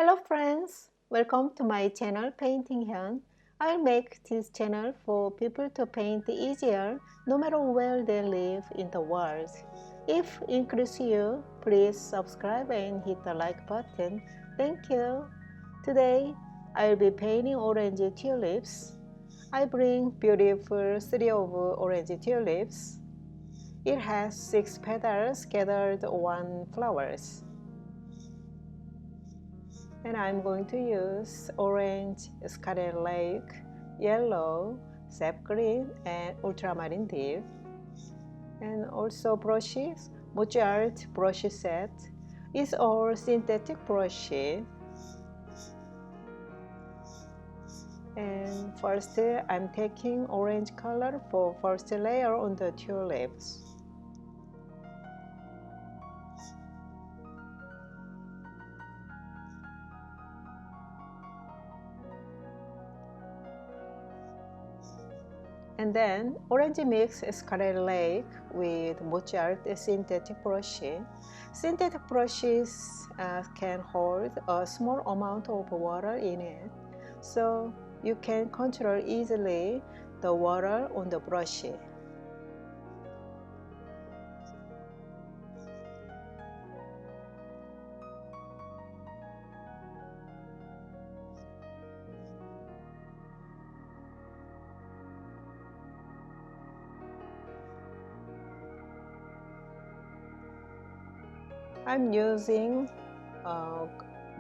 Hello friends, welcome to my channel Painting Hyun. I'll make this channel for people to paint easier no matter where they live in the world. If it includes you, please subscribe and hit the like button. Thank you. Today, I'll be painting orange tulips. I bring beautiful series of orange tulips. It has 6 petals gathered on flowers. And I'm going to use orange, scarlet lake, yellow, sap green, and ultramarine deep. And also brushes, Mozart brush set. It's all synthetic brushes. And first, I'm taking orange color for first layer on the tulips. And then orange mix scarlet lake with Mozart synthetic brush. Synthetic brushes can hold a small amount of water in it, so you can control easily the water on the brush. I'm using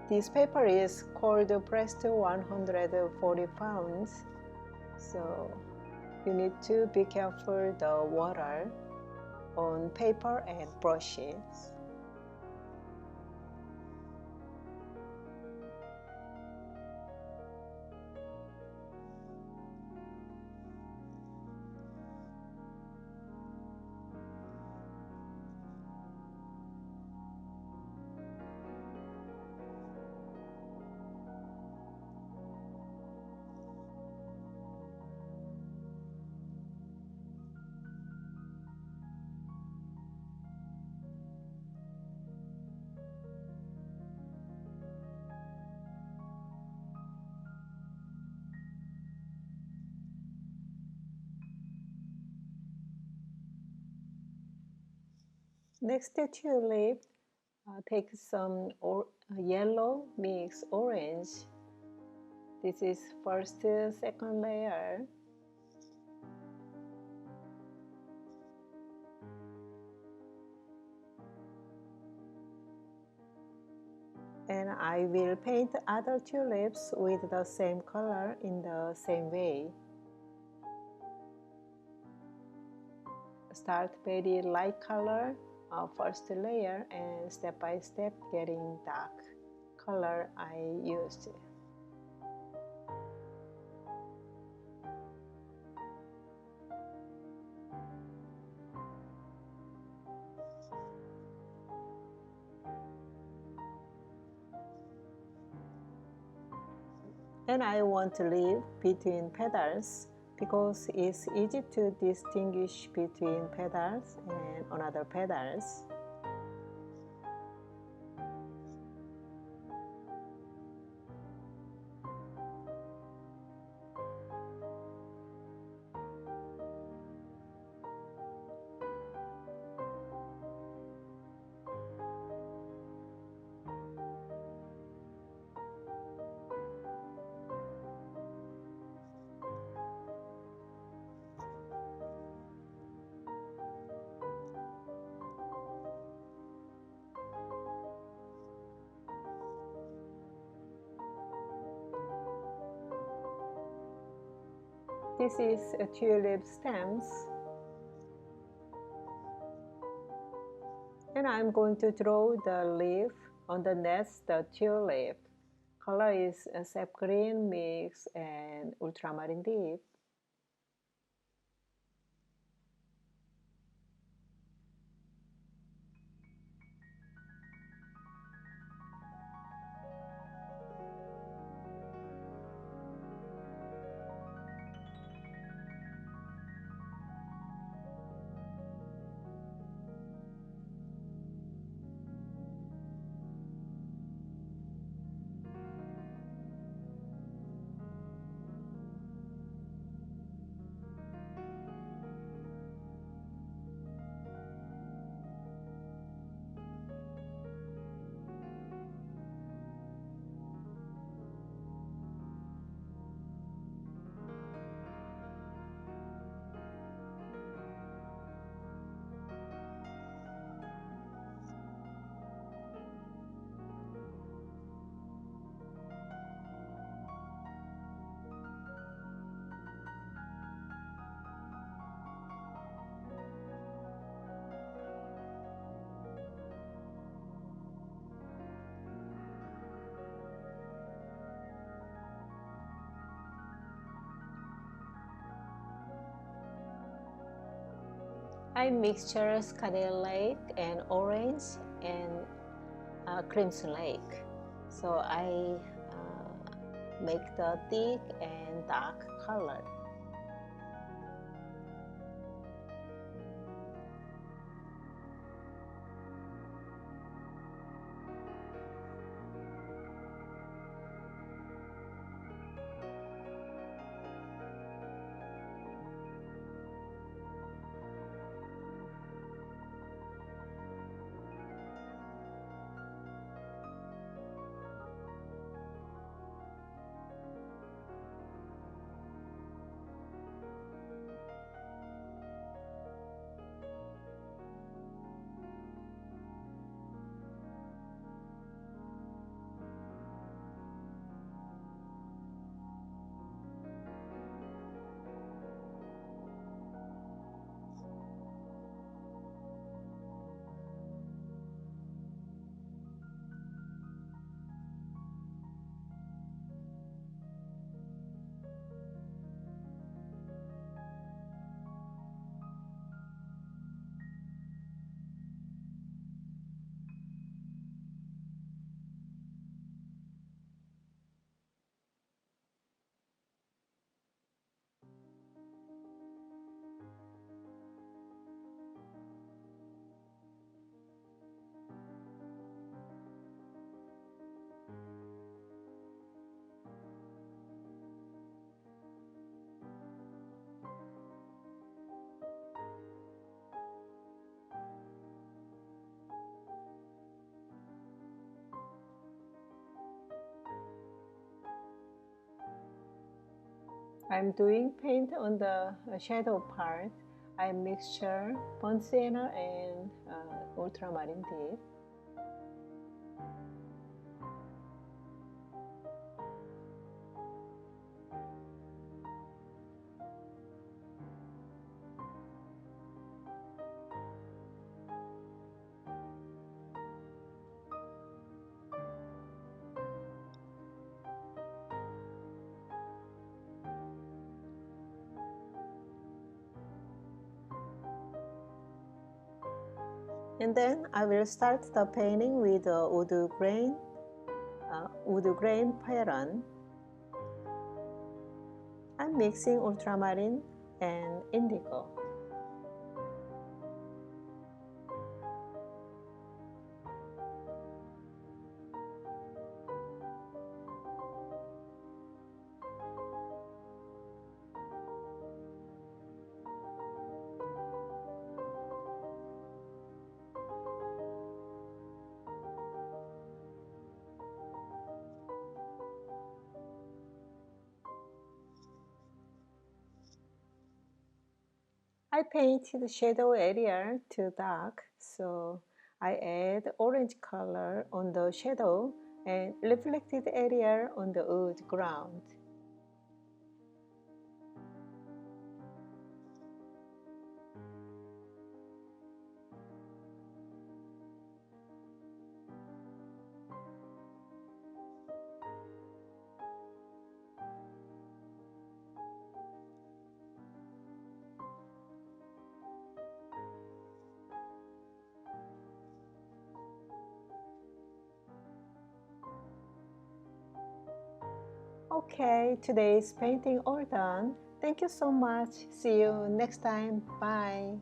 this paper is called pressed 140 pounds, so you need to be careful the water on paper and brushes. Next tulip, take some yellow mix orange. This is first, second layer. And I will paint other tulips with the same color in the same way. Start very light color, first layer, and step by step getting dark color I used. And I want to leave between petals because it's easy to distinguish between petals and another petals. This is a tulip stems. And I'm going to draw the leaf underneath the tulip. Color is a sap green mix and ultramarine deep. I mixture scarlet lake and orange and crimson lake. So I make the thick and dark color. I'm doing paint on the shadow part. I mixture burnt sienna and ultramarine deep. And then I will start the painting with wood grain pattern. I'm mixing ultramarine and indigo. I painted the shadow area to dark, so I add orange color on the shadow and reflected area on the wood ground. Okay, today's painting all done. Thank you so much. See you next time. Bye.